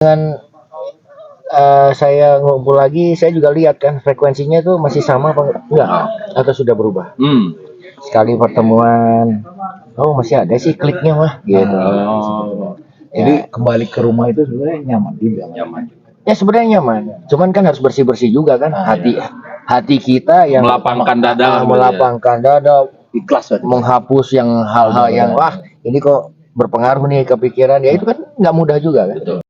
Dengan saya ngumpul lagi, saya juga lihat kan frekuensinya tuh masih sama apa enggak atau sudah berubah. Sekali pertemuan, oh masih ada sih kliknya mah gitu. Jadi kembali ke rumah itu sebenarnya nyaman juga. Ya sebenarnya nyaman, cuman kan harus bersih juga kan hati kita yang Melapangkan dada. melapangkan dada, Ikhlas berarti. menghapus yang hal-hal yang wah ini kok berpengaruh nih ke pikiran, ya itu kan nggak mudah juga kan. Betul.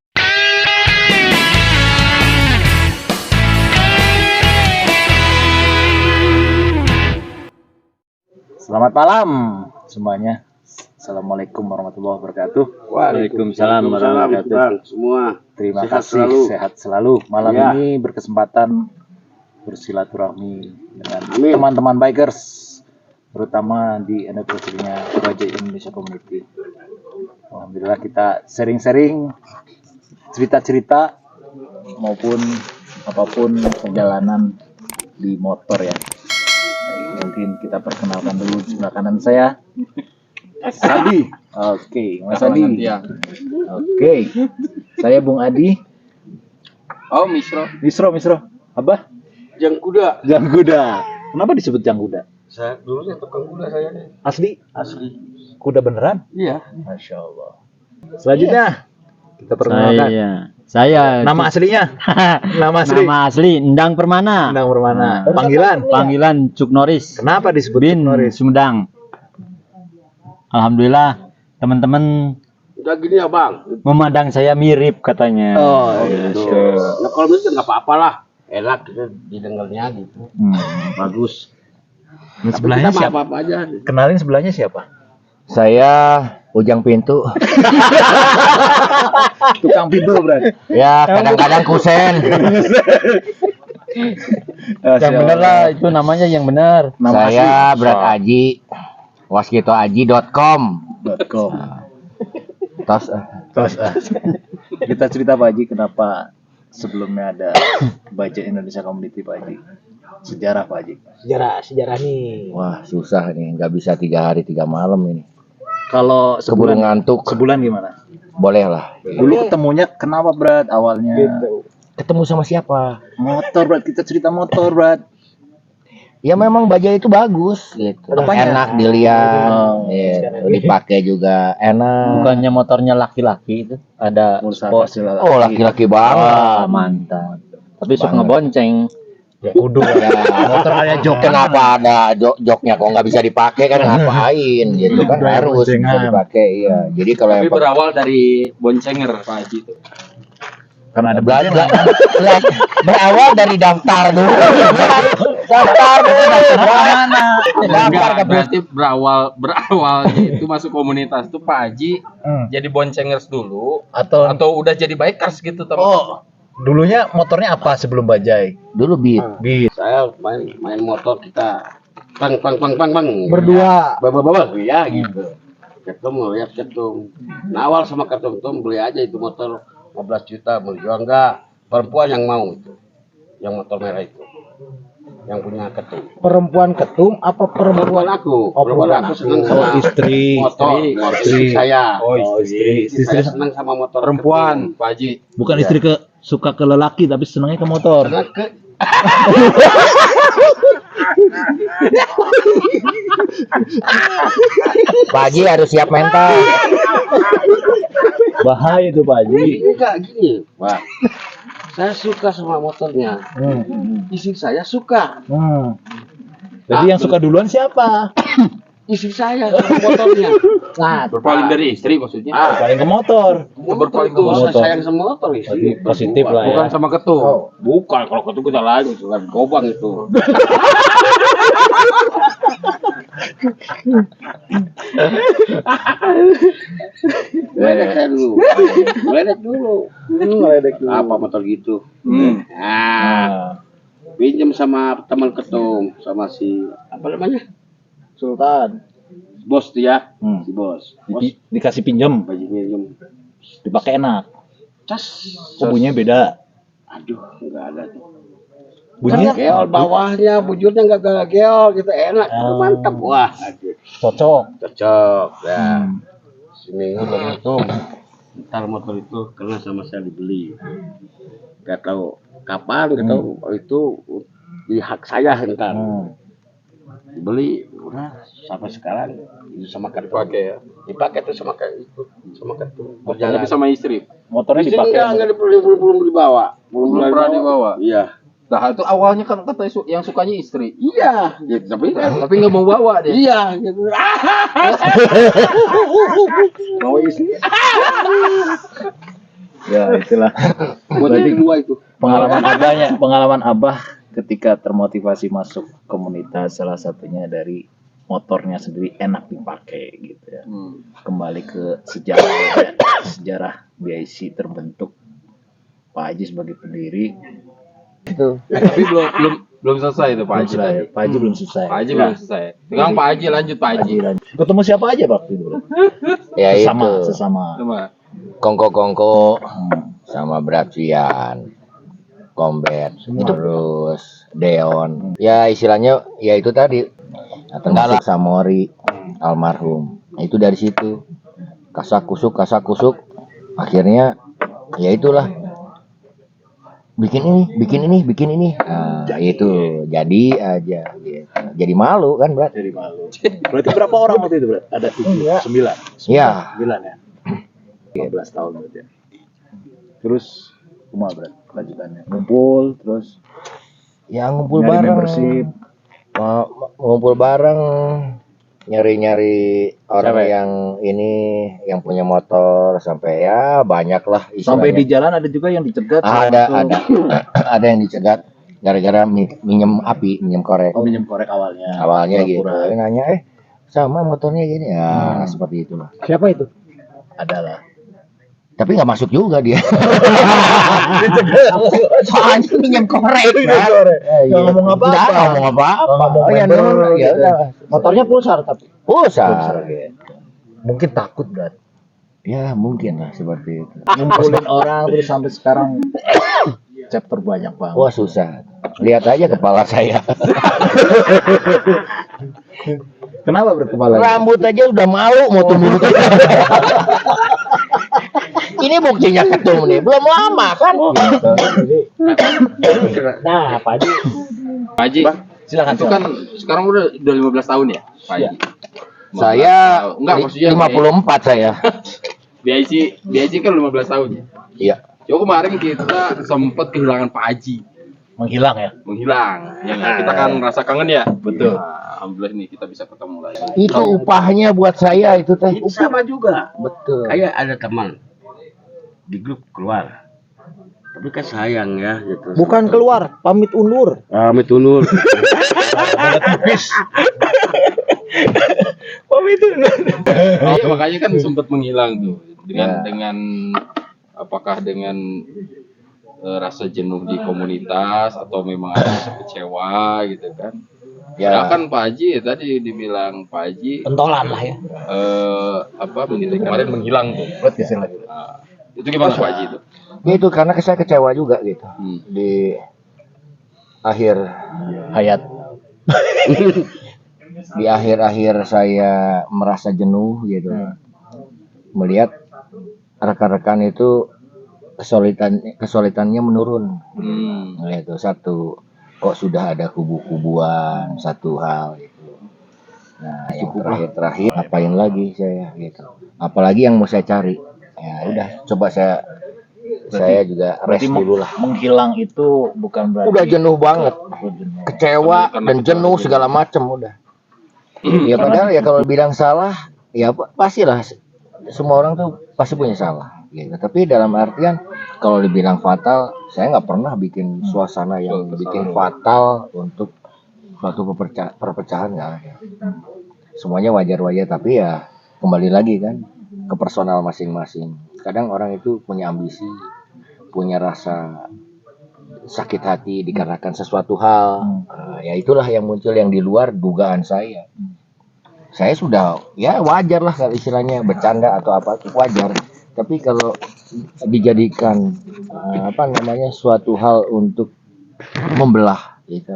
Selamat malam semuanya. Assalamualaikum warahmatullahi wabarakatuh. Waalaikumsalam warahmatullahi wabarakatuh. Semua Terima sehat kasih, selalu. sehat selalu. Malam Ya. ini berkesempatan bersilaturahmi dengan Amin. teman-teman bikers, terutama di anniversary-nya Bajaj Indonesia Community. Alhamdulillah kita sharing-sharing cerita-cerita maupun apapun perjalanan di motor ya. Mungkin kita perkenalkan dulu sebelah kanan saya. Adi. Oke, Mas Adi. Oke. Saya Bung Adi. Oh, Misro. Misro. Abah? Jang kuda. Jangkuda. Kenapa disebut Jangkuda? Saya dulunya tukang kuda saya nih. Asli? Asli. Kuda beneran? Iya. Masya Allah. Selanjutnya kita perkenalkan. Saya Nama aslinya? Nama asli? nama asli Endang Permana. Endang Permana. Nah, Panggilan Cuk Noris Kenapa disebut bin Noris? Sumedang. Alhamdulillah teman-teman Udah gini ya bang. memandang saya mirip katanya. Oh, iya. Nah kalau misalnya nggak apa-apa lah. Enak kita didengarnya gitu. Bagus. Nah, Tapi sebelahnya kita mah siapa? apa-apa aja. Kenalin sebelahnya siapa? Saya Ujang Pintu. Tukang pintu berarti. Ya kadang-kadang kusen. Yang benar lah itu namanya yang benar. Saya Berat Aji, waskitoaji.com. .com. Tos Terus kita cerita Pak Haji kenapa sebelumnya ada Bajaj Indonesia Community Pak Haji. Sejarah Pak Haji. sejarah nih. Wah susah nih, nggak bisa 3 hari 3 malam ini. Kalau Keburu ngantuk. sebulan gimana? Boleh lah. Dulu ketemunya kenapa berat awalnya? Ketemu sama siapa? Motor berat, kita cerita motor berat. Ya memang Bajaj itu bagus gitu. Apanya? Enak dilihat, dipakai juga enak. Bukannya motornya laki-laki itu ada sport. Oh laki-laki banget. Wah, mantap. Tapi suka Banget. ngebonceng. Ya udah motor kayak jok. Kenapa ada joknya kok nggak bisa dipakai kan ngapain gitu kan harus bisa dipakai iya. Jadi kalau Tapi yang berawal dari boncenger Pak Haji itu. Karena ada berawal dari daftar dulu. daftar mana? Daftar ke Berarti berawal itu masuk komunitas itu Pak Haji jadi boncengers dulu atau udah jadi bikers gitu teman. oh dulunya motornya apa sebelum Bajaj? dulu beat. Saya main motor kita. Bang. Berdua. Bawa ya gitu. Ketum. Nah awal sama ketum beli aja itu motor 15 juta. Beli juga enggak. Perempuan yang mau itu. Yang motor merah itu. Yang punya ketum. Perempuan ketum apa Perempuan aku. Perempuan aku senang sama istri. motor. Istri saya. Istri. Istri saya senang sama motor Perempuan Pak Haji. Bukan istri suka ke lelaki tapi senangnya ke motor. Karena ke Pak Haji harus siap mental. Bahaya itu Pak Haji. enggak gini, Pak. Saya suka sama motornya. Istri saya suka. Jadi yang suka duluan siapa? Istri saya sama motornya. Nah, Berpaling dari istri maksudnya. Paling ke motor. Berpaling ke motor. Saya sayang sama motor istri. Positif lah ya. Bukan sama ketum. Bukan, kalau ketum kita lain itu kan gobang itu. Meledek dulu. Apa motor gitu? Nah, pinjam sama teman ketum, sama si apa namanya? Sultan. Bos tuh ya, si bos. Bos Dikasih pinjam, baju pinjam. dipakai enak. Cas. Kok bunyinya beda? Aduh, enggak ada tuh. Bunyinya Geol bawahnya, bujurnya enggak geol gitu enak, mantap. Wah, aduh. cocok. Cocok. Ya. Seminggu dari itu ntar motor itu karena sama saya dibeli. Gak tahu kapan, gak tahu itu di hak saya ntar. Dibeli, udah sampai sekarang itu sama kartu. Dipakai ya. Dipakai tuh sama kayak itu, sama kartu. Berjalan sama istri. Motornya Istri dipakai. enggak belum dibawa. Belum pernah dibawa. Iya. Nah itu awalnya kan kata yang sukanya istri. Iya, gitu. Tapi kan Tapi nggak mau bawa dia. iya gitu. Bawa istri. Ya itulah Buat jadi dua itu. pengalaman abah ketika termotivasi masuk komunitas, salah satunya dari motornya sendiri enak dipakai gitu ya. Kembali ke sejarah BIC terbentuk, Pak Haji sebagai pendiri itu. Tapi belum selesai itu Pak Haji. Pak Haji belum selesai. Pak Haji belum selesai. Sekarang Pak Haji lanjut Pak Haji. Ketemu siapa aja waktu itu? Ya Sesama. Coba. Kongko sama Brapsian, Kombet, terus Deon. Ya istilahnya ya itu tadi. Termasuk Samori almarhum. Nah, itu dari situ kasak kusuk. Akhirnya ya itulah bikin ini. Nah, itu jadi aja gitu. Jadi malu kan, Brat? Jadi malu. Berarti berapa orang waktu itu, Brat? Ada 9. Ya. 9 ya. 15 tahun berarti ya. Terus kumaha, Brat? Kelanjutannya ngumpul terus Ya ngumpul nyari bareng. membership. Ngumpul bareng, nyari orang yang ini yang punya motor sampai ya banyak lah Sampai istilahnya. di jalan ada juga yang dicegat. ada yang dicegat gara-gara minjem korek. Oh, minjem korek awalnya. Awalnya gitu. Pura-pura. Dia nanya sama motornya gini ya seperti itulah. Siapa itu? Adalah. Tapi nggak masuk juga dia. Soalnya minjem korek. Nggak ngomong apa-apa. Oh, ya, ya udah. Motornya pulsar tapi. Pulsar. Mungkin takut, Brat. Ya mungkin lah seperti itu. Ngumpulin orang terus sampai sekarang chapter banyak banget. Wah susah. Lihat aja kepala saya. Kenapa berkepala? Rambut aja udah malu mau tumbuh. Ini buktinya ketum nih. Belum lama kan? Nah, Pak Haji. Pak Haji. Silakan. Itu kan sekarang udah 15 tahun ya, Pak Haji. Saya enggak maksudnya 54 saya. BIC kan 15 tahun ya. Iya. Coba kemarin kita sempat kehilangan Pak Haji. Menghilang ya? Menghilang. Ya nggak? Kita kan rasa kangen ya. Betul. Nah, alhamdulillah nih kita bisa ketemu lagi. Itu upahnya buat saya itu teh. Sama juga. Betul. Kayak ada teman di grup keluar. Tapi kan sayang ya gitu. Bukan keluar, pamit undur. Amit undur. Iya makanya kan sempat menghilang tuh dengan apakah dengan rasa jenuh di komunitas atau memang ada rasa kecewa gitu kan. Ya kan Pak Haji tadi dibilang Pak Haji Pentolan lah ya. kemarin menghilang tuh. Nah, itu gimana Pak Haji itu? Ya itu karena saya kecewa juga gitu. Di akhir Hayat. di akhir-akhir saya merasa jenuh gitu. Melihat rekan-rekan itu kesulitannya menurun. Nah, itu satu, kok sudah ada kubu-kubuan, satu hal gitu. Nah, yang terakhir ngapain lagi saya gitu. Apalagi yang mau saya cari. Ya udah, coba saya juga rest dulu lah. Menghilang itu bukan berarti Udah jenuh banget, kecewa dan jenuh segala macam udah. Ya padahal ya kalau bilang salah, ya pastilah semua orang tuh pasti punya salah. Gitu. Tapi dalam artian kalau dibilang fatal, saya nggak pernah bikin suasana yang bikin fatal untuk suatu perpecahan nggak ada. Semuanya wajar-wajar, tapi ya kembali lagi kan ke personal masing-masing. Kadang orang itu punya ambisi, punya rasa sakit hati dikarenakan sesuatu hal. Ya itulah yang muncul yang di luar dugaan saya. Saya sudah ya wajar lah kalau istilahnya bercanda atau apa itu wajar. Tapi kalau dijadikan suatu hal untuk membelah, gitu,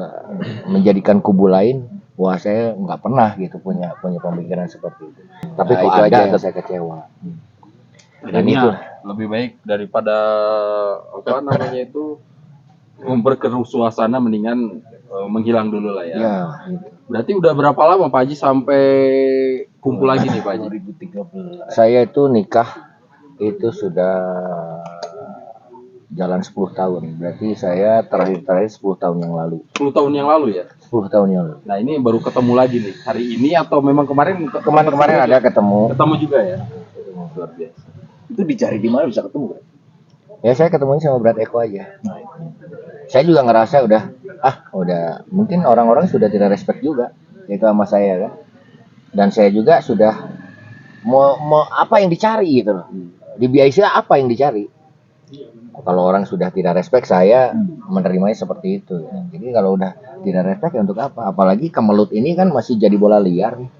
menjadikan kubu lain, wah saya nggak pernah gitu punya pemikiran seperti itu. Tapi kok itu aja yang saya kecewa. Dan Jadi itu lebih baik daripada apa namanya itu memperkeruh suasana, mendingan menghilang dulu lah ya. ya gitu. Berarti udah berapa lama Pak Haji sampai kumpul lagi nih Pak Haji? 2013. Saya itu nikah itu sudah jalan 10 tahun. Berarti saya terakhir 10 tahun yang lalu. 10 tahun yang lalu ya. 10 tahun yang lalu. Nah ini baru ketemu lagi nih hari ini atau memang kemarin? Kemarin ada ketemu. Ketemu juga ya. Luar biasa. Itu dicari di mana bisa ketemu kan? Ya saya ketemunya sama Brad Eko aja. Saya juga ngerasa udah mungkin orang-orang sudah tidak respect juga itu sama saya kan. Dan saya juga sudah mau apa yang dicari gitu loh. Di BIC apa yang dicari? Kalau orang sudah tidak respect, saya menerimanya seperti itu. Ya. Jadi kalau udah tidak respect ya untuk apa? Apalagi Kemelut ini kan masih jadi bola liar nih.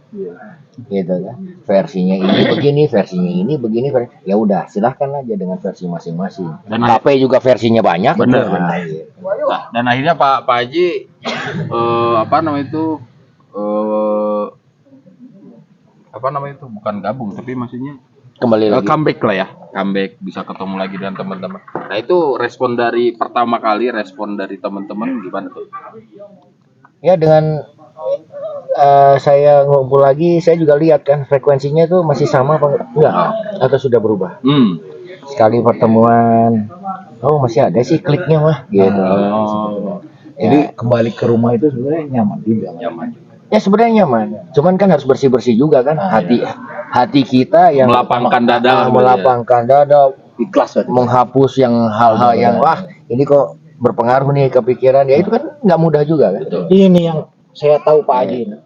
Gitu kan. Versinya ini begini. Ya udah, silahkan aja dengan versi masing-masing. Dan KP juga versinya banyak. Bener. Gitu. Nah, dan akhirnya Pak Haji apa namanya itu bukan gabung tapi maksudnya Kembali lagi. comeback lah ya, comeback bisa ketemu lagi dengan teman-teman. Nah itu respon dari pertama kali, respon dari teman-teman gimana tuh? Ya dengan saya ngumpul lagi, saya juga lihat kan frekuensinya tuh masih sama apa enggak atau sudah berubah. Sekali pertemuan, oh masih ada sih kliknya mah gitu. Jadi kembali ke rumah itu sebenarnya nyaman juga. Nyaman. Ya sebenarnya nyaman, cuman kan harus bersih-bersih juga kan hati kita yang Melapangkan dada, melapangkan dada, Ikhlas berarti. menghapus yang hal-hal yang wah ini kok berpengaruh nih ke pikiran ya itu kan nggak mudah juga kan. Ini yang saya tahu Pak Haji.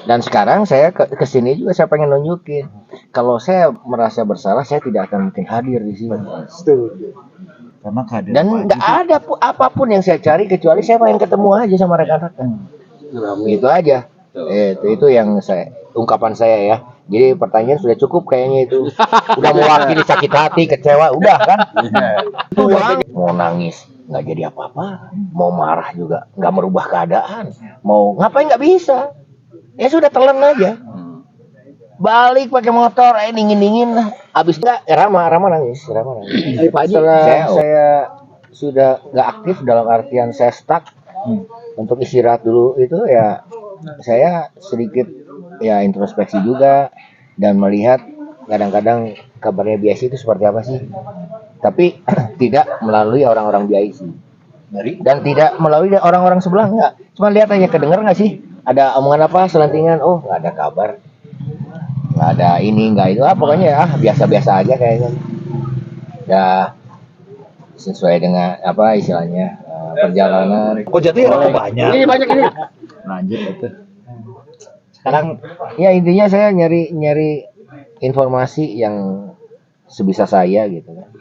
Dan sekarang saya ke sini juga saya pengen nunjukin kalau saya merasa bersalah saya tidak akan mungkin hadir di sini. Karena kehadiran Dan Pak nggak Haji ada apapun yang saya cari kecuali saya pengen ketemu aja sama rekan-rekan. Itu aja. Itu yang ungkapan saya ya. Jadi pertanyaan sudah cukup kayaknya itu. Udah mewakili sakit hati, kecewa, udah kan? Itu doang. Mau nangis nggak jadi apa-apa, mau marah juga nggak merubah keadaan, mau ngapain nggak bisa. Ya sudah telan aja. Balik pakai motor, dingin lah. Abis nggak, Rama nangis. Setelah saya sudah nggak aktif dalam artian saya stuck untuk istirahat dulu itu ya saya sedikit ya introspeksi juga dan melihat kadang-kadang kabarnya BIC itu seperti apa sih, tapi tidak melalui orang-orang BIC dan tidak melalui orang-orang sebelah, enggak, cuma lihat aja kedenger nggak sih ada omongan apa selentingan, oh nggak ada kabar, nggak ada ini nggak itu, pokoknya ya biasa-biasa aja kayaknya ya sesuai dengan apa istilahnya perjalanan. Kok jadi banyak? Ini banyak ini. Lanjut itu. Sekarang ya intinya saya nyari informasi yang sebisa saya gitu kan.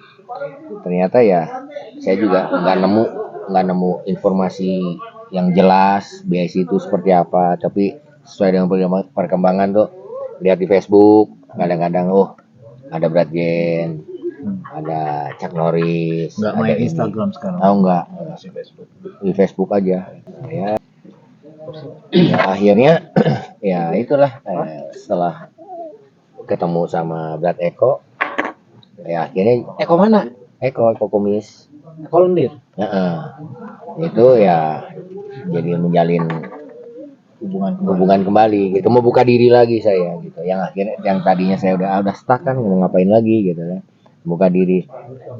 Ternyata ya saya juga nggak nemu informasi yang jelas BIC itu seperti apa, tapi sesuai dengan perkembangan tuh lihat di Facebook kadang-kadang ada Brad Gen, ada Chuck Norris, Nggak main Instagram sekarang. enggak, di Facebook aja ya. Akhirnya ya itulah setelah ketemu sama Brad Eko ya akhirnya Eko mana? Eko Kumis, Eko Lendir. itu ya jadi menjalin hubungan kembali gitu, mau buka diri lagi saya gitu, yang akhirnya yang tadinya saya udah stuck kan mau ngapain lagi gitu kan, buka diri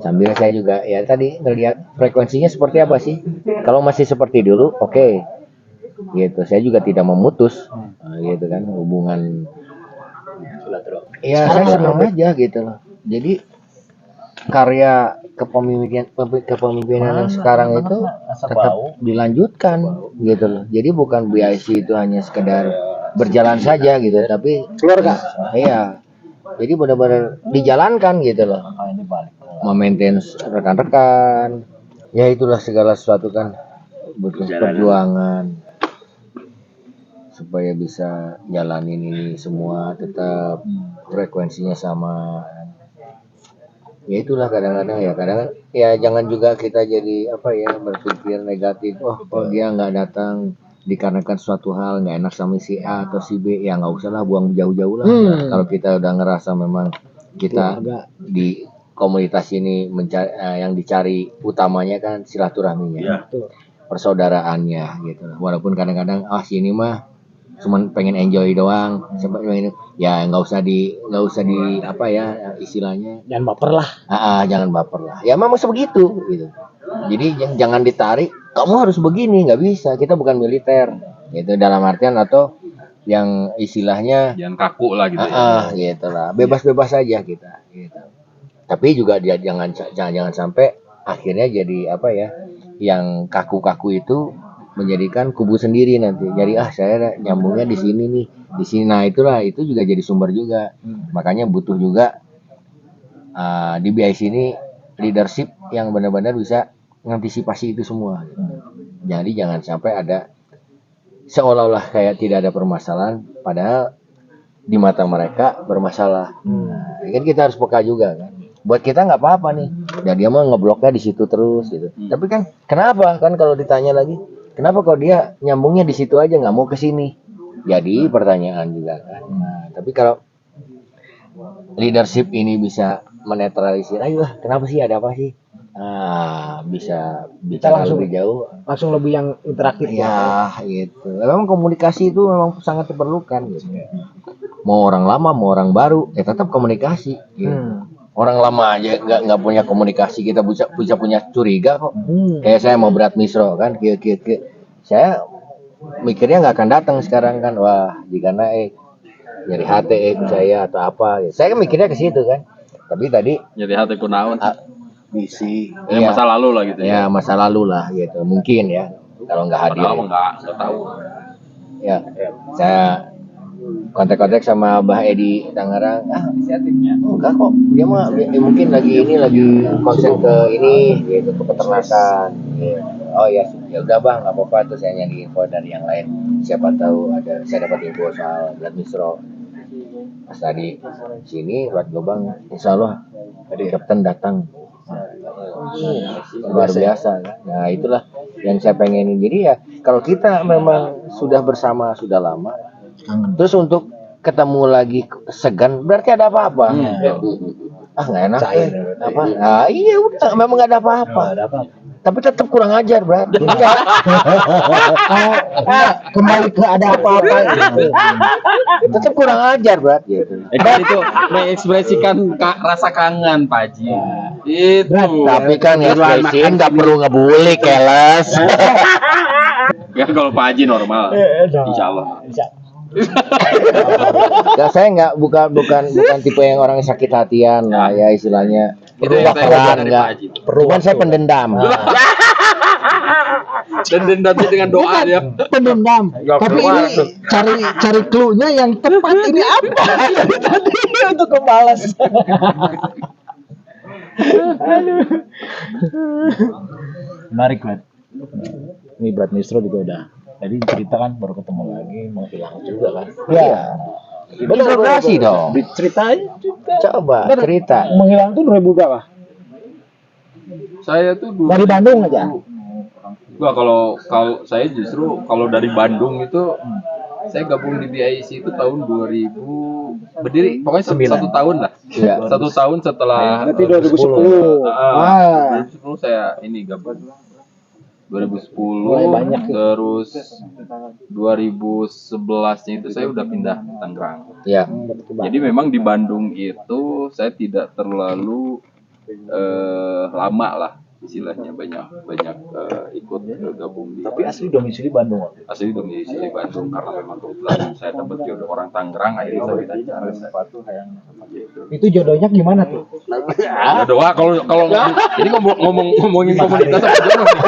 sambil saya juga ya tadi ngelihat frekuensinya seperti apa sih, kalau masih seperti dulu oke. Gitu, saya juga tidak memutus gitu kan hubungan ya saya senang aja gitu loh. Jadi karya kepemimpinan yang sekarang itu tetap dilanjutkan gitu loh. Jadi bukan BIC itu hanya sekedar berjalan saja gitu, tapi keluarga. Iya. Jadi benar-benar dijalankan gitu loh. Memaintain rekan-rekan. Ya itulah segala sesuatu kan butuh perjuangan supaya bisa jalanin ini semua tetap frekuensinya sama. Ya itulah kadang-kadang ya jangan juga kita jadi berpikir negatif, kok dia nggak datang dikarenakan suatu hal nggak enak sama si A atau si B, ya nggak usah lah, buang jauh-jauh lah. Kalau kita udah ngerasa memang kita di komunitas ini yang dicari utamanya kan silaturahminya, persaudaraannya gitu. Walaupun kadang-kadang sini mah cuman pengen enjoy doang, ya nggak usah di apa ya istilahnya, Jangan baper lah. jangan baper lah. Ya memang sebegitu gitu. Jadi jangan ditarik, kamu harus begini, nggak bisa. Kita bukan militer, gitu dalam artian atau yang istilahnya Jangan kaku lah gitu gitu lah, bebas-bebas aja kita. Gitu. Tapi juga dia jangan sampai akhirnya jadi apa ya, yang kaku-kaku itu menjadikan kubu sendiri nanti. Jadi saya nyambungnya di sini nih, di sini. Nah itu juga jadi sumber juga. Makanya butuh juga di BIC ini leadership yang benar-benar bisa mengantisipasi itu semua. Jadi jangan sampai ada seolah-olah kayak tidak ada permasalahan, padahal di mata mereka bermasalah. Kan kita harus peka juga kan. Buat kita nggak apa-apa nih, dan dia mah ngebloknya di situ terus gitu. Tapi kan kenapa kan kalau ditanya lagi, kenapa kalau dia nyambungnya di situ aja nggak mau ke sini? Jadi pertanyaan juga kan. Tapi kalau leadership ini bisa menetralisir, ayo kenapa sih, ada apa sih? Bisa bicara lebih jauh, Langsung lebih yang interaktif. ya gitu. Memang komunikasi itu memang sangat diperlukan gitu. Mau orang lama mau orang baru, ya tetap komunikasi gitu. Orang lama aja nggak punya komunikasi, kita bisa punya curiga kok. Kayak saya mau berat misro kan, saya mikirnya nggak akan datang sekarang kan, wah jika naik nyari hati saya atau apa, saya kan mikirnya ke situ kan. Tapi tadi jadi hati kunaon bisi, masa lalu lah gitu ya masa lalu lah gitu, mungkin ya kalau nggak hadir. padahal nggak tahu Ya, saya kontak-kontak sama Mbah Edi Tangerang. Enggak kok, dia mah mungkin lagi konsen ke ini gitu, ke peternakan. Gitu. Oh ya udah bang, nggak apa-apa tuh, saya nyari info dari yang lain. Siapa tahu saya dapat info soal Berat Misro. Pas tadi sini buat Gobang, insya Allah tadi Kapten datang. Luar biasa kan? Nah itulah yang saya pengenin. Jadi ya kalau kita memang sudah bersama sudah lama, terus untuk ketemu lagi segan, berarti ada apa-apa. Nggak enak apa? Iya udah, memang nggak ada apa-apa. Tapi tetap kurang ajar, Bro. Kembali ke ada apa-apa. Tetap kurang ajar, Bro. Gitu. itu mengekspresikan rasa kangen Pak Haji itu. Tapi kan ekspresiin nggak perlu ngebully, keles. Ya kalau Pak Haji normal, insya Allah. Ya, saya bukan tipe yang orang sakit hatian lah ya istilahnya. Itu yang saya belajar dari Pak Haji. Cuman saya pendendam. Dan dendamnya dengan doa dia. Pendendam. Tapi ini cari clue-nya yang tepat, ini apa? Tadi untuk kebalas. Menarik banget. Ini Berat Misro juga udah. Tadi cerita kan baru ketemu lagi, mau hilang juga kan. Iya. Berdurasi dong. Ceritain. Coba cerita. Menghilang tuh 2000 berapa? Saya tuh dulu, Dari Bandung aja. Enggak, kalau saya justru kalau dari Bandung itu saya gabung di BIC itu tahun 2000 berdiri, pokoknya satu tahun lah. Iya. 1 tahun setelah Berarti 2010. 2010 saya ini gabung. 2010 Mulai banyak ya. terus 2011-nya itu saya udah pindah ke Tangerang. Ya. Jadi memang di Bandung itu saya tidak terlalu lama lah istilahnya, banyak ikut gabung di. Tapi asli domisili Bandung. Asli domisili Bandung karena memang kebetulan saya dapat jodoh orang Tangerang, akhirnya saya pindah ke Tangerang. Itu jodohnya gimana tuh? Ya doa kalau ini ngomongin komunitas apa jodoh nih.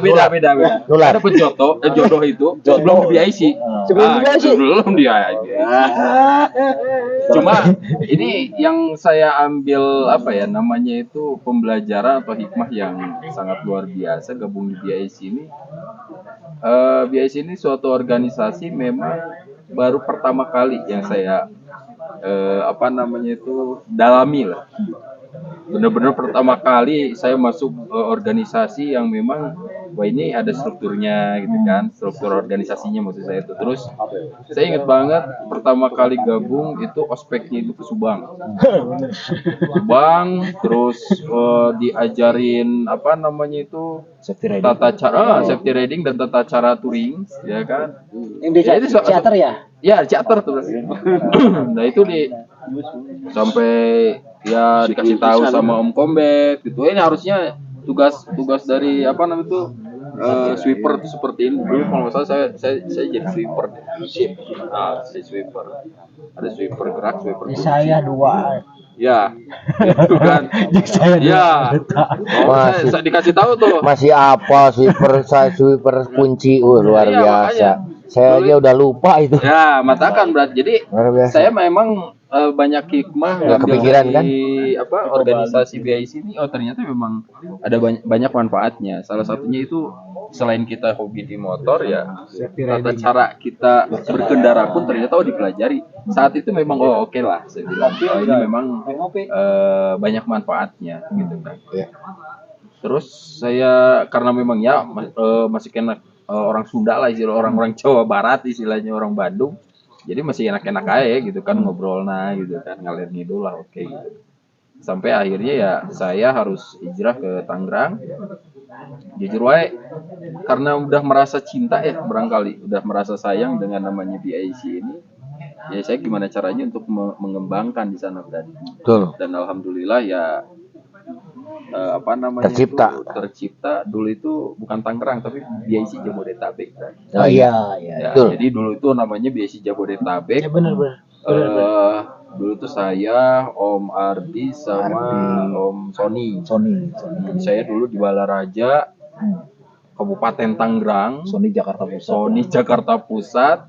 Beda. Nular. Ada jodoh itu sebelum di BIC. Sebelum di BIC. Cuma ini yang saya ambil apa ya namanya itu pembelajaran atau hikmah yang sangat luar biasa gabung di BIC ini. BIC ini suatu organisasi memang baru pertama kali yang saya dalami lah. Benar-benar pertama kali saya masuk organisasi yang memang wah ini ada strukturnya gitu kan, struktur organisasinya maksud saya itu. Terus saya ingat banget pertama kali gabung itu ospeknya itu ke Subang. Subang, terus diajarin apa namanya itu safety riding dan tata cara touring, ya kan? Yang di teater ya? Ya, charter tuh. Nah itu sampai ya dikasih tahu sama Om Kombet gitu. Ini harusnya tugas dari apa namanya itu sweeper itu seperti ini. Dulu kalau nggak salah saya jadi sweeper. Si sweeper. Ada sweeper gerak, sweeper kunci. Saya 2. Ya, itu kan. Ya. Saya dikasih tahu tuh. Masih apa sweeper kunci, luar Iya, biasa. makanya. Saya aja udah lupa itu. Ya, matakan berat. Jadi Luar biasa. saya memang banyak hikmah Nggak ngambil kepikiran, dari apa organisasi BIC ini. Oh ternyata memang ada banyak manfaatnya. Salah satunya itu selain kita hobi di motor ya, tata cara kita berkendara pun ternyata dipelajari. Saat itu memang oke lah. Saya bilang ini memang banyak manfaatnya gitu kan. Terus saya karena memang ya masih kena orang Sunda lah, istilah orang-orang Jawa Barat, istilahnya orang Bandung. Jadi masih enak-enak aja gitu kan ngobrol gitu kan, ngalir ngidul lah oke gitu. Sampai akhirnya ya saya harus hijrah ke Tangerang. Jujur wae karena udah merasa cinta ya barangkali, udah merasa sayang dengan namanya BIC ini. Ya saya gimana caranya untuk mengembangkan di sana berarti. Betul. Dan alhamdulillah ya apa namanya tercipta dulu itu bukan Tangerang tapi BIC Jabodetabek kan. Oh iya, Ya, betul. jadi dulu itu namanya BIC Jabodetabek. Ya benar. Dulu itu saya, Om Ardi sama Om Sony. Saya dulu di Balaraja, Kabupaten Tangerang. Sony Jakarta Pusat.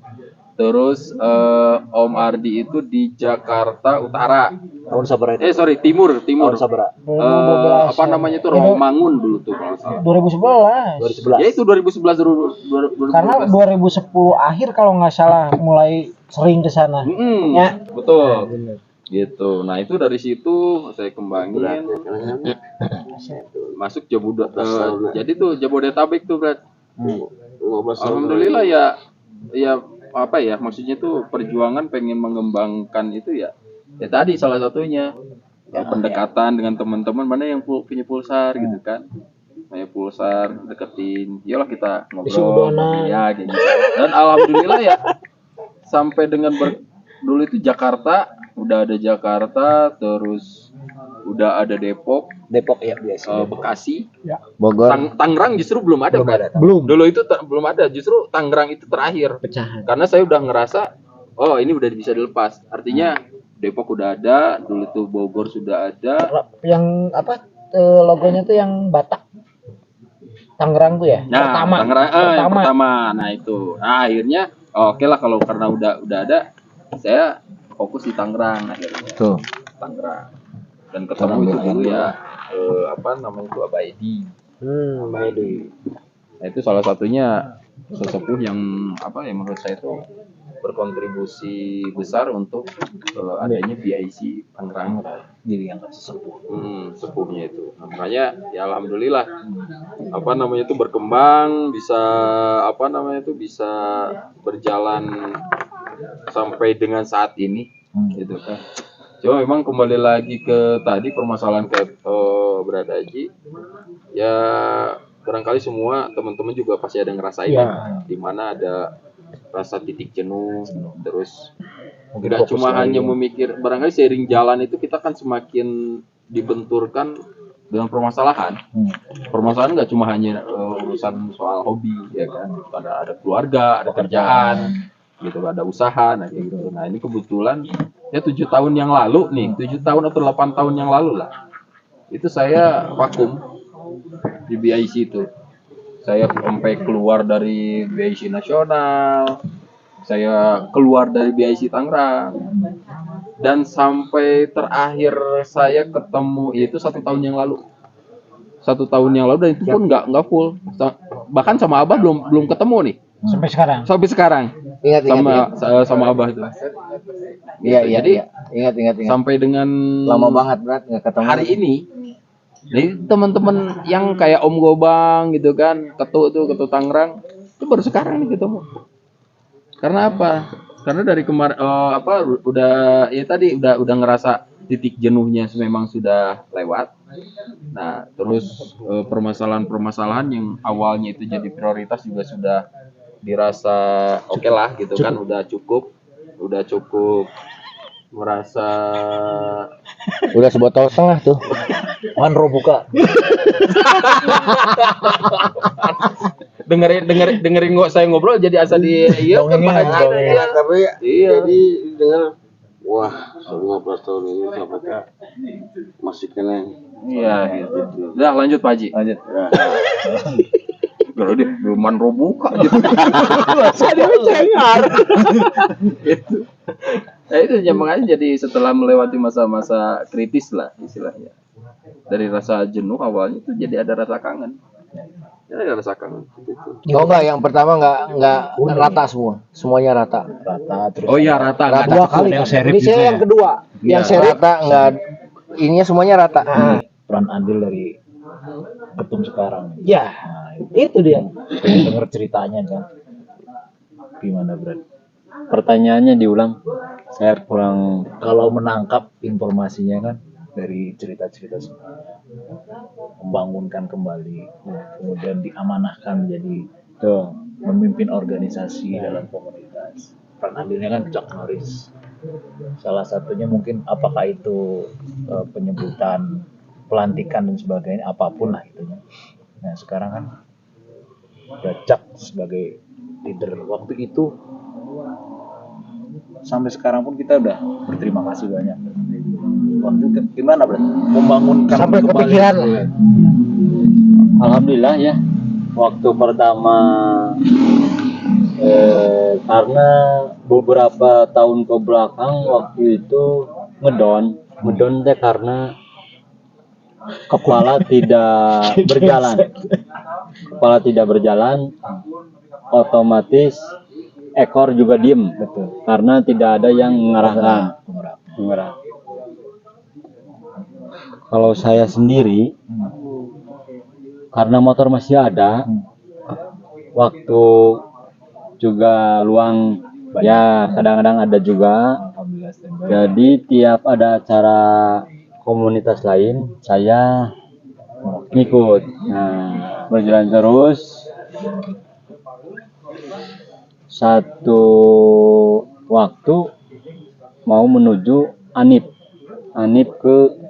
Terus Om Ardi itu di Jakarta Utara. Tahun sabar itu. Timur. Tahun sabar. Apa namanya itu Romangun dulu tuh kalau salah. 2011. Ya itu 2011 dulu. Karena 2010 akhir kalau nggak salah mulai sering ke sana. Ya. Betul. Gitu. Nah, itu dari situ saya kembangin. Masuk jadi tuh Jabodetabek tuh, Brad. Alhamdulillah ya apa ya maksudnya tuh perjuangan pengen mengembangkan itu ya tadi salah satunya pendekatan dengan teman-teman mana yang punya pulsar gitu kan, punya pulsar deketin, yolah kita ngobrol ya gitu. Dan alhamdulillah ya sampai dengan dulu itu Jakarta udah ada Jakarta, terus udah ada Depok Ya biasa. Bekasi, Bogor. Tangerang justru belum ada. Belum. Dulu itu belum ada, justru Tangerang itu terakhir. Pecahan. Karena saya udah ngerasa, oh ini udah bisa dilepas. Artinya Depok udah ada, dulu itu Bogor sudah ada. Yang apa logonya tuh yang Batak. Tangerang tuh ya. Nah, Pertama. Tangerang yang pertama. Nah itu. Nah akhirnya oke lah kalau karena udah ada, saya fokus di Tangerang akhirnya. Tuh. Tangerang. Dan ketemu itu dulu ya apa namanya itu Abaidi. Nah itu salah satunya sesepuh yang apa ya menurut saya itu berkontribusi besar untuk adanya BIC Tangerang. Jadi yang sesepuh. Sepuhnya itu. Nah, makanya ya alhamdulillah apa namanya itu berkembang, bisa apa namanya itu bisa berjalan sampai dengan saat ini gitu kan. Cuma memang kembali lagi ke tadi permasalahan kayak Brada Haji, ya barangkali semua teman-teman juga pasti ada ngerasain di mana ada rasa titik jenuh, terus tidak cuma hanya memikir, barangkali seiring jalan itu kita kan semakin dibenturkan dengan permasalahan. Permasalahan nggak cuma hanya urusan soal hobi, ya kan, ada keluarga, ada kerjaan, gitu, ada usaha, nah kayak gitu. Nah ini kebetulan ya 7 tahun yang lalu nih, 7 tahun atau 8 tahun yang lalu lah, itu saya vakum di BIC itu. Saya sampai keluar dari BIC nasional, saya keluar dari BIC Tangerang, dan sampai terakhir saya ketemu itu 1 tahun yang lalu. 1 tahun yang lalu, dan itu pun nggak full. Bahkan sama Abah belum ketemu nih. Sampai sekarang. Ingat. Sama Abah itu. Iya, Jadi ingat. sampai dengan Lama banget, Brad, nggak ketemu. hari ini Jadi teman-teman yang kayak Om Gobang gitu kan, Ketu Tangerang itu baru sekarang nih ketemu. Karena apa? Karena dari kemarin udah ya tadi udah ngerasa titik jenuhnya memang sudah lewat. Nah, terus permasalahan-permasalahan yang awalnya itu jadi prioritas juga sudah dirasa oke lah gitu kan, udah cukup merasa Udah sebotol setengah tuh. Manro buka. dengerin saya ngobrol jadi asa di iya kan bahagia ya. Tapi Iya. jadi dengar wah 15 tahun ini KPK masih kena. Iya gitu. Udah lanjut Pak Haji. Lanjut. Ya. Kalau dia belum buka gitu. Saya cengar. Gitu. Nah itu makanya jadi setelah melewati masa-masa kritis lah istilahnya. Dari rasa jenuh awalnya itu jadi ada rasa kangen. Ya, ada rasa kangen gitu. Oh enggak, yang pertama enggak rata semua. Semuanya rata. Rata terus. Oh iya rata Rata nggak dua ada. kali. yang kan? serif Ini saya juga yang ya? kedua. Iya. Yang saya rata enggak, ininya semuanya rata. Peran andil dari ketum sekarang. Ya, Nah, itu dia. denger ceritanya kan. Gimana Brad? Pertanyaannya diulang. Saya kurang kalau menangkap informasinya kan dari cerita-cerita semua. Membangunkan kembali, kemudian diamanahkan menjadi memimpin organisasi dalam komunitas. Peran andilnya kan Chuck Norris. Salah satunya mungkin apakah itu penyebutan, pelantikan dan sebagainya, apapun lah itunya. Nah sekarang kan udah Chuck sebagai leader waktu itu, sampai sekarang pun kita udah berterima kasih banyak. Waktu itu gimana Bro? Membangunkan Sampai kembali. kepikiran lah. Alhamdulillah ya, waktu pertama karena beberapa tahun ke belakang waktu itu ngedon teh karena kepala tidak berjalan, otomatis ekor juga diem, Betul. karena tidak ada yang mengarahkan. Kalau saya sendiri, karena motor masih ada, waktu juga luang, ya kadang-kadang ada juga. Alhamdulillah standby. Jadi tiap ada acara komunitas lain, saya ngikut. Nah, berjalan terus. Satu waktu mau menuju Anip ke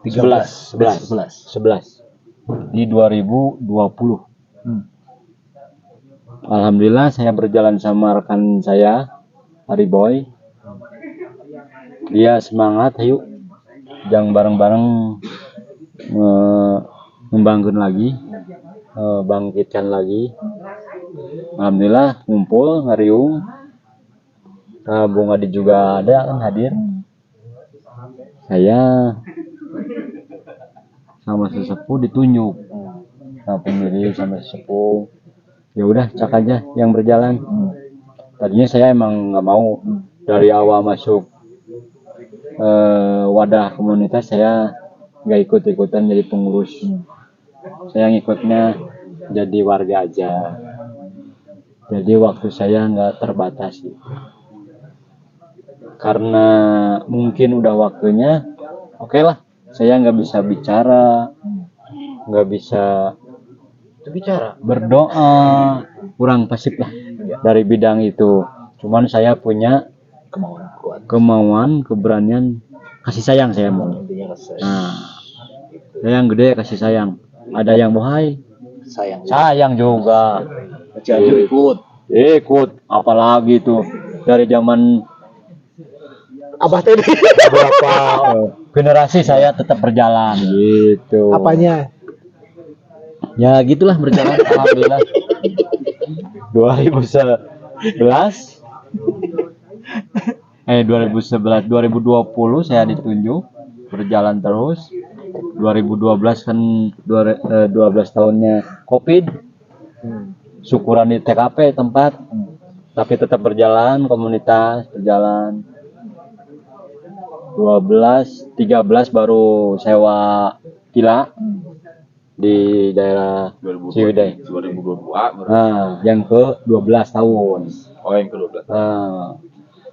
11 di 2020. Alhamdulillah saya berjalan sama rekan saya Hari Boy. Dia semangat, ayo jangan bareng-bareng membangun lagi, bangkitkan lagi. Alhamdulillah ngumpul ngariung. Bung Adi juga ada kan hadir. Saya sama sesepuh ditunjuk, sama pendiri sama sesepuh. Ya udah cak aja yang berjalan. Tadinya saya emang nggak mau, dari awal masuk wadah komunitas saya nggak ikut-ikutan jadi pengurus. Saya ngikutnya jadi warga aja. Jadi waktu saya nggak terbatasi. Karena mungkin udah waktunya, oke lah. Saya nggak bisa bicara, nggak bisa berdoa, kurang pasif lah dari bidang itu. Cuman saya punya kemauan, keberanian, kasih sayang saya mau. Nah, saya yang gede kasih sayang. Ada yang bohai, sayang juga. Ikut, apalagi tuh dari zaman Abah tadi. berapa generasi saya tetap berjalan gitu. Apanya? Ya gitulah berjalan. Alhamdulillah 2020 saya ditunjuk berjalan terus. 2012 kan 12 tahunnya Covid. Syukuran di TKP tempat, tapi tetap berjalan, komunitas berjalan. 12, 13 baru sewa villa di daerah Ciwidey. 2022 baru. Nah, yang ke 12 tahun. Oh, yang ke-12. Nah,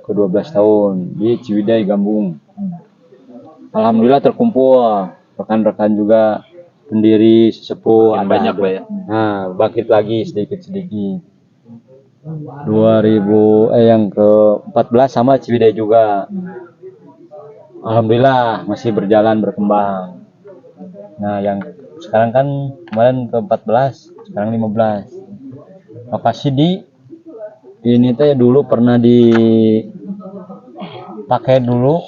ke 12 tahun di Ciwidey Gambung. Alhamdulillah terkumpul rekan-rekan juga, pendiri sesepuh Makin banyak lah ya. Nah, bangkit lagi sedikit-sedikit. 2000 yang ke-14 sama Ciwidey juga. Alhamdulillah masih berjalan berkembang. Nah, yang sekarang kan kemarin ke-14, sekarang 15. Lokasi di ini teh dulu pernah dipakai dulu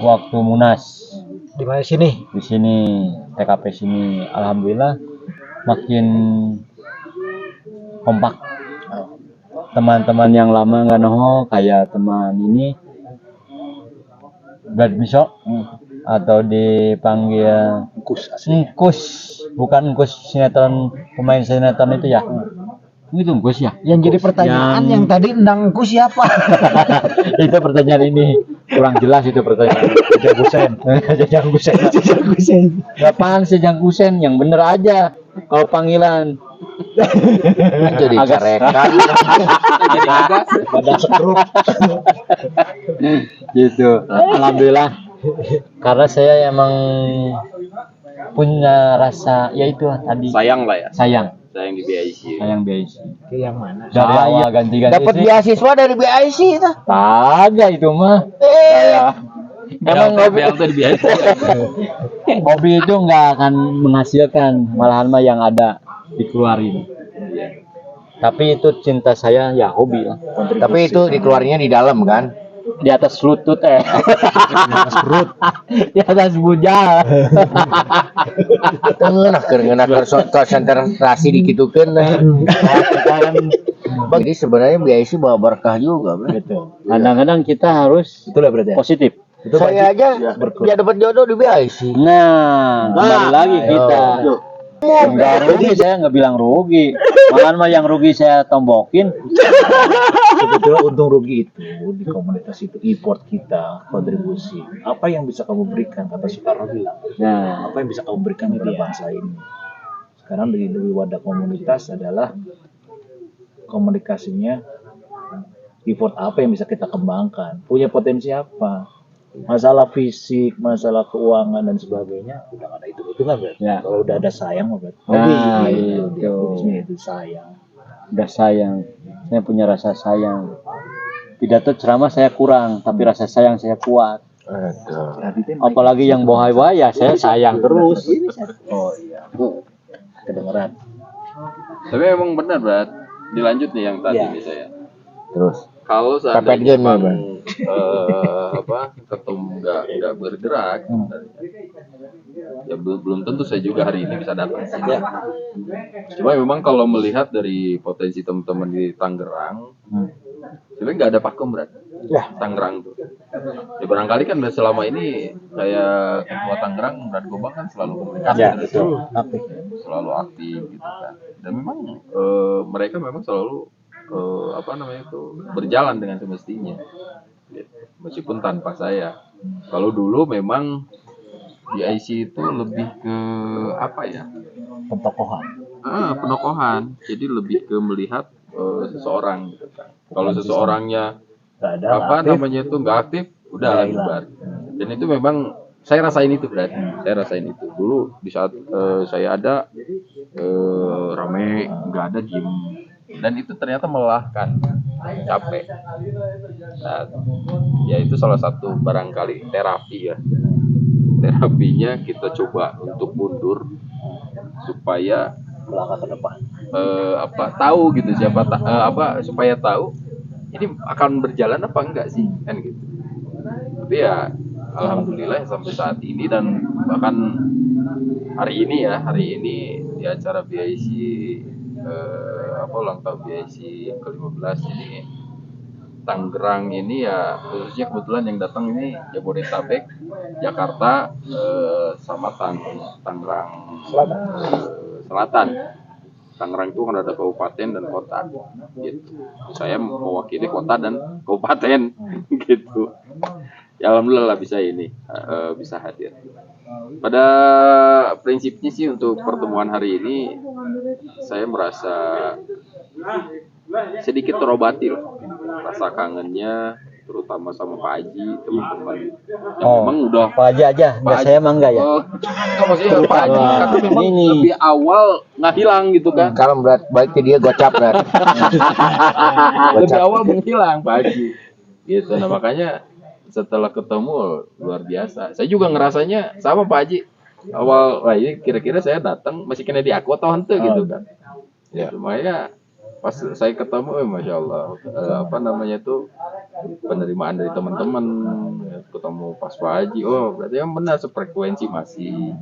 waktu Munas. Di mana sini? Di sini TKP sini. Alhamdulillah makin kompak. Teman-teman yang lama nggak noho kayak teman ini Brad Misok atau dipanggil Engkus, bukan Engkus sinetron, pemain sinetron itu ya. Itu Engkus ya. Yang jadi pertanyaan yang tadi endangku siapa? Itu pertanyaan ini kurang jelas itu pertanyaan. Jajang Gusen. Apaan Jajang Gusen? Yang bener aja. Kalau panggilan Jadi carekan. Jadi agak ada sekrup. Gitu. Alhamdulillah. Karena saya emang punya rasa ya itu tadi sayang lah ya. sayang Sayang di BIC. Ke yang mana? Dari awal ganti-ganti Dapat sih. beasiswa dari BIC itu. Kagak itu mah. Emang Yang tuh di BIC. hobi itu nggak akan menghasilkan, malahan mah yang ada dikeluarin. Tapi itu cinta saya ya hobi lah. Tapi itu dikeluarnya di dalam kan. Di atas lutut di atas perut, di atas bujal. Ngeunah konsentrasi dikitukeun. Jadi sebenarnya BIC bawa berkah juga, Bro. Kadang-kadang kita harus Itulah berarti. positif. Saya aja ya dapat jodoh di BIC. Nah, kembali lagi kita. Enggak rugi, saya nggak bilang rugi. Malahan mah yang rugi saya tombokin. Sebetulnya untung rugi itu di komunitas itu import kita kontribusi. Apa yang bisa kamu berikan, kata Soekarno bilang. Nah, Apa yang bisa kamu berikan kepada bangsa ini? Sekarang di wadah komunitas adalah komunikasinya effort apa yang bisa kita kembangkan, punya potensi apa, masalah fisik, masalah keuangan dan sebagainya udah nggak ada hitung-hitungan berarti. Ya. Kalau udah ada sayang berarti Nah, itu dia itu. kuncinya itu sayang. udah sayang. Saya punya rasa sayang. Pidato ceramah saya kurang, tapi rasa sayang saya kuat. Apalagi yang bohai ya saya sayang terus. Oh iya, kedengeran. Tapi emang benar, Brat. Dilanjut nih yang tadi Iya. nih saya. Terus Kalau Pepet seandainya game, memang Bang. ketum nggak bergerak, ya belum tentu saya juga hari ini bisa datang sih. Cuma memang kalau melihat dari potensi teman-teman di Tangerang, sebenarnya nggak ada pakem, Brat. Tangerang tuh. Ya barangkali kan selama ini kayak ketua Tangerang Brad Gobang kan selalu komunikasi Ya, dengan betul. selalu aktif gitu kan. Dan memang mereka memang selalu berjalan dengan semestinya. Gitu. Meskipun tanpa saya. Kalau dulu memang di IC itu lebih ke apa ya? Pentokohan. Penokohan. Jadi lebih ke melihat seseorang gitu kan. Kalau seseorangnya Nggak ada apa aktif. namanya itu nggak aktif, udah lah Hilang. bubar. Dan itu memang saya rasain itu, Brad. Saya rasain itu dulu di saat saya ada rame, nggak ada diem, dan itu ternyata melelahkan, capek. Nah, ya itu salah satu barangkali terapi ya. Terapinya kita coba untuk mundur supaya Melangkah ke depan. tahu gitu supaya tahu ini akan berjalan apa enggak sih kan gitu. Tapi ya alhamdulillah sampai saat ini dan bahkan hari ini di acara BIC ulang tahun BIC yang ke-15 ini Tangerang ini ya khususnya kebetulan yang datang ini Jabodetabek, Jakarta, sama Tangerang Selatan. Tangerang itu kan ada kabupaten dan kota gitu. Saya mewakili kota dan kabupaten gitu. Ya alhamdulillah lah bisa ini bisa hadir. Pada prinsipnya sih untuk pertemuan hari ini saya merasa sedikit terobati lah rasa kangennya, terutama sama Pak Haji, teman-teman yang memang udah Pak Haji aja, enggak saya mah enggak ya. Enggak, maksudnya Pak Haji karena memang Ini. lebih awal nggak hilang gitu kan. Kalau berat baik dia gocap berat. Lebih awal menghilang Pak Haji gitu. Nah makanya setelah ketemu luar biasa, saya juga ngerasanya sama Pak Haji awal, wah ini kira-kira saya datang masih kena di aku atau hente gitu kan ya. Makanya pas saya ketemu Masya Allah apa namanya tuh penerimaan dari teman-teman ya, ketemu pas Pak Haji, oh berarti yang benar sefrekuensi, masih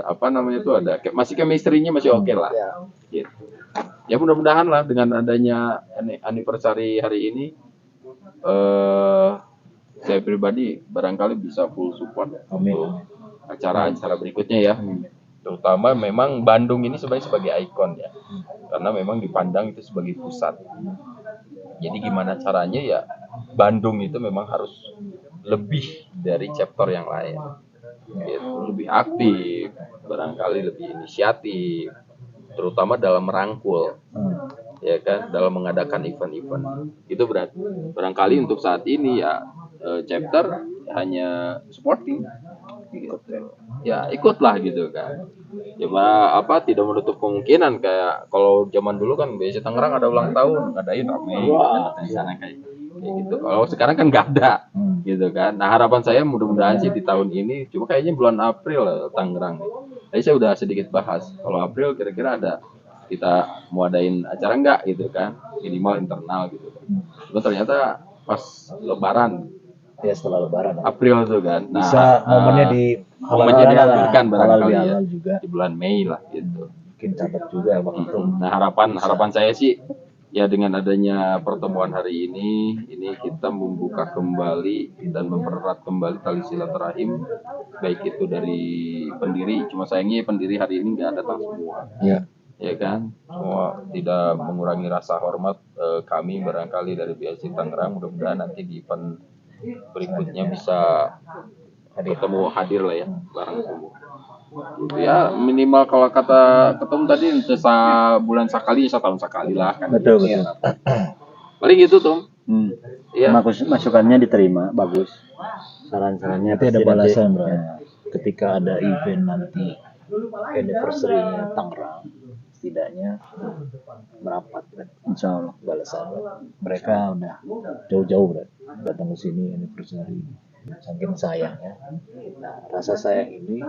apa namanya tuh ada masih chemistry-nya masih oke lah gitu. Ya mudah-mudahan lah dengan adanya anniversary hari ini saya pribadi barangkali bisa full support untuk acara-acara berikutnya ya. Terutama memang Bandung ini sebenarnya sebagai ikon ya, karena memang dipandang itu sebagai pusat. Jadi gimana caranya ya Bandung itu memang harus lebih dari chapter yang lain, gitu. Lebih aktif, barangkali lebih inisiatif, terutama dalam merangkul, ya kan, dalam mengadakan event-event. Itu barangkali untuk saat ini ya chapter hanya supporting, gitu. Ya ikutlah gitu kan. Cuma apa tidak menutup kemungkinan kayak kalau zaman dulu kan BC Tangerang ada ulang tahun, ngadain rame di sana kayak gitu. Kalau sekarang kan nggak ada, gitu kan. Nah harapan saya mudah-mudahan sih di tahun ini, cuma kayaknya bulan April Tangerang. Tadi saya udah sedikit bahas, kalau April kira-kira ada kita mau adain acara nggak gitu kan, minimal internal gitu. Cuma ternyata pas Lebaran. Ya setelah Lebaran. April tuh kan. Nah, Bisa momennya diambilkan barangkali ya juga. di bulan Mei lah gitu. Mungkin catat juga waktu itu. Nah harapan saya sih ya dengan adanya pertemuan hari ini kita membuka kembali dan mempererat kembali tali silaturahim, baik itu dari pendiri. Cuma sayangnya pendiri hari ini nggak datang semua. Ya kan, semua tidak mengurangi rasa hormat kami barangkali dari BSC Tangerang. Mudah-mudahan nanti di event berikutnya bisa hadir lah ya bareng semua. Gitu ya, minimal kalau kata ketemu tadi bulan sekali, setahun sekali lah kan. Betul. Paling gitu Tom. Ya. Masukannya diterima, bagus. Saran-sarannya Nanti ada pasti balasan, nanti. bro. Ketika ada event nanti anniversary-nya Tangerang, setidaknya merapat kan. Insya Allah balasan. Mereka udah jauh-jauh bro, datang ke sini anniversary, saking sayangnya. Nah rasa sayang ini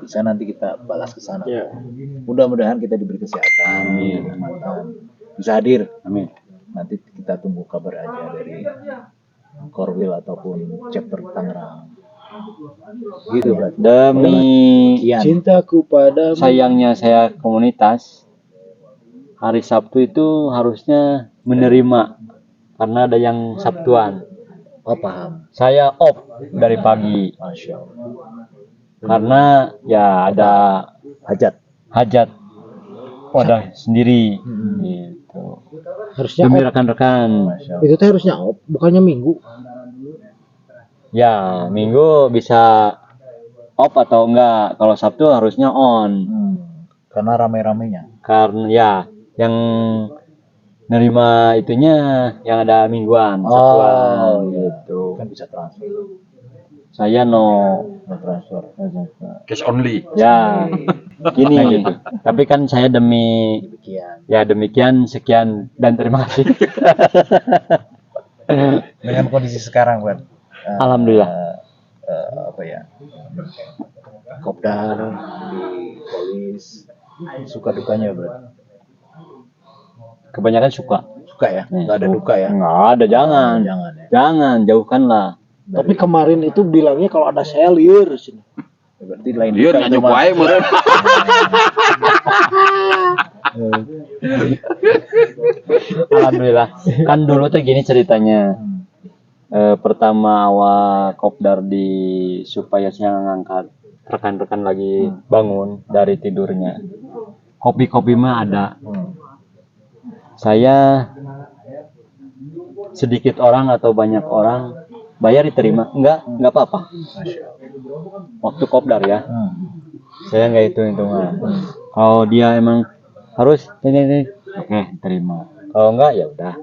bisa nanti kita balas ke sana. Mudah-mudahan kita diberi kesehatan, kenikmatan, bisa hadir. Amin. Nanti kita tunggu kabar aja dari Korwil ataupun chapter Tangerang. Gitu bro. Demi Cintaku pada sayangnya saya komunitas, hari Sabtu itu harusnya menerima karena ada yang Sabtuan. Oh paham. Saya off dari pagi Masya Allah. karena ya ada hajat wadah sendiri gitu. Harusnya Demi op. rekan-rekan. Itu teh harusnya op, bukannya minggu. Ya, Minggu bisa off atau enggak. Kalau Sabtu harusnya on. Karena rame-ramenya. Karena ya yang nerima itunya yang ada mingguan, Sabtuan gitu. Kan bisa transfer. Saya no Transfer. Cash only. ya gini gitu. Tapi kan saya demi Demikian. ya demikian sekian dan terima kasih. Dengan kondisi sekarang Bro. Alhamdulillah. Apa ya? Kopdar di polis suka dukanya Bro. Kebanyakan suka. Suka ya? Enggak ada duka ya? Enggak ada, jangan. Jangan ya. Jangan, jauhkanlah. Tapi kemarin itu bilangnya kalau ada saya liur sini. Berarti lain Liur duka nggak itu, nyoba Mas. aja meureun. Alhamdulillah. Kan dulu tuh gini ceritanya. Pertama awal kopdar supaya saya ngangkat rekan-rekan lagi bangun dari tidurnya. Kopi-kopi mah ada. Saya sedikit orang atau banyak orang bayar diterima, enggak apa-apa. Waktu kopdar ya, saya nggak hitungan. Kalau dia emang harus ini, oke terima. Kalau enggak ya udah.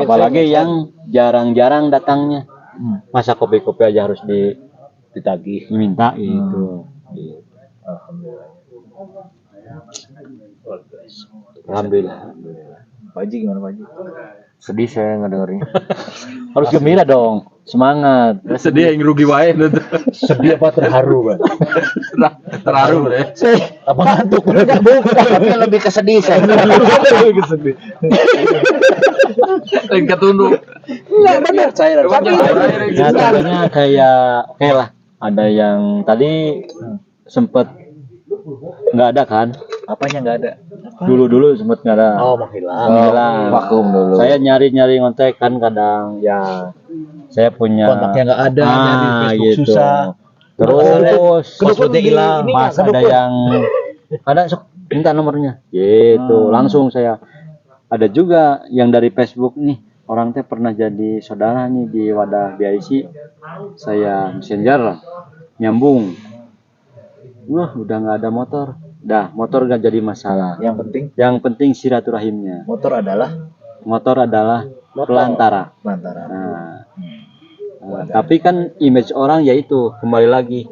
Apalagi yang jarang-jarang datangnya, masa kopi-kopi aja harus Ditagih. diminta gitu. Alhamdulillah. Pak Haji gimana Pak Haji? Sedih saya ngedengerin. Harus gembira dong, semangat. Sedih yang rugi wae itu. Sedih apa terharu Pak? Terharu deh. Apa ngantuk? Enggak, bukan, tapi lebih ke sedih saya. Dan ketunduk. Enggak benar. Tapi Ya contohnya kayak oke lah, ada yang tadi sempet nggak ada kan? Apanya nggak ada? Dulu sempet nggak ada. Oh menghilang. Hilang. Vakum dulu. Saya nyari ngontek kan kadang ya saya punya Kontaknya nggak ada, nyari Facebook gitu. susah. Terus Passwordnya hilang. pas ada yang ada sok minta nomornya gitu langsung saya. Ada juga yang dari Facebook nih, orang teh pernah jadi saudara nih di wadah BIC, saya messenger lah, nyambung. Wah udah nggak ada motor, motor gak jadi masalah. Yang penting silaturahimnya. Motor adalah Pelantara. Nah, tapi kan image orang yaitu kembali lagi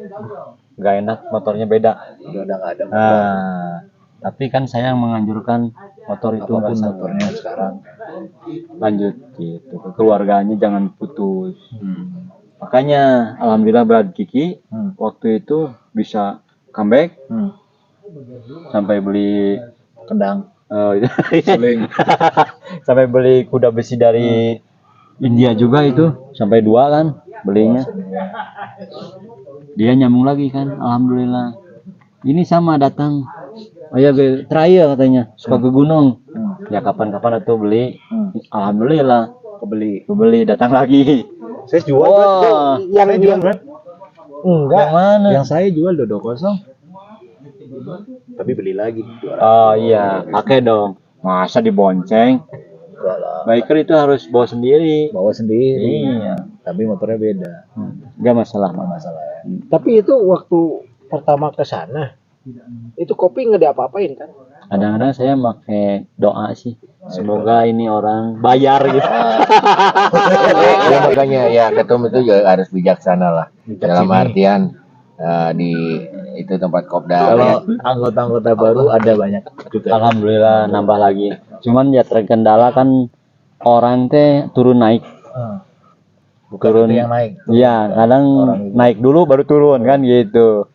nggak enak, motornya beda. udah nggak ada motor. Nah, tapi kan saya menganjurkan motor itu Apapun nggak motornya sekarang. lanjut gitu, keluarganya jangan putus. Makanya alhamdulillah Brad Kiki waktu itu bisa comeback sampai beli Kendang. suling. Sampai beli kuda besi dari India juga itu sampai 2 kan belinya. Dia nyambung lagi kan, alhamdulillah. Ini sama datang, oh ya trial katanya, suka ke gunung. Ya kapan-kapan atau beli, alhamdulillah kebeli datang lagi. Saya jual. Wah, yang Brad. enggak. yang mana? Yang saya jual Dodo kosong. Tapi beli lagi. Oh iya, pakai dong. Masa dibonceng? Enggak lah. Biker itu harus bawa sendiri. Bawa sendiri. Iya. Tapi motornya beda. Enggak masalah. Nggak masalah ya. Tapi itu waktu pertama ke sana, itu kopi nggak diapa-apain kan? Kadang-kadang saya pakai doa sih. Semoga ini orang bayar gitu. Ya makanya ya ketum itu juga harus bijaksana lah. Dalam artian di itu tempat kopdar ya. Kalau anggota-anggota baru ada banyak juga. Alhamdulillah nambah lagi. Cuman ya terkendala kan orang teh turun naik. Bukan Turun. itu yang naik. Iya, kadang naik dulu baru turun kan gitu.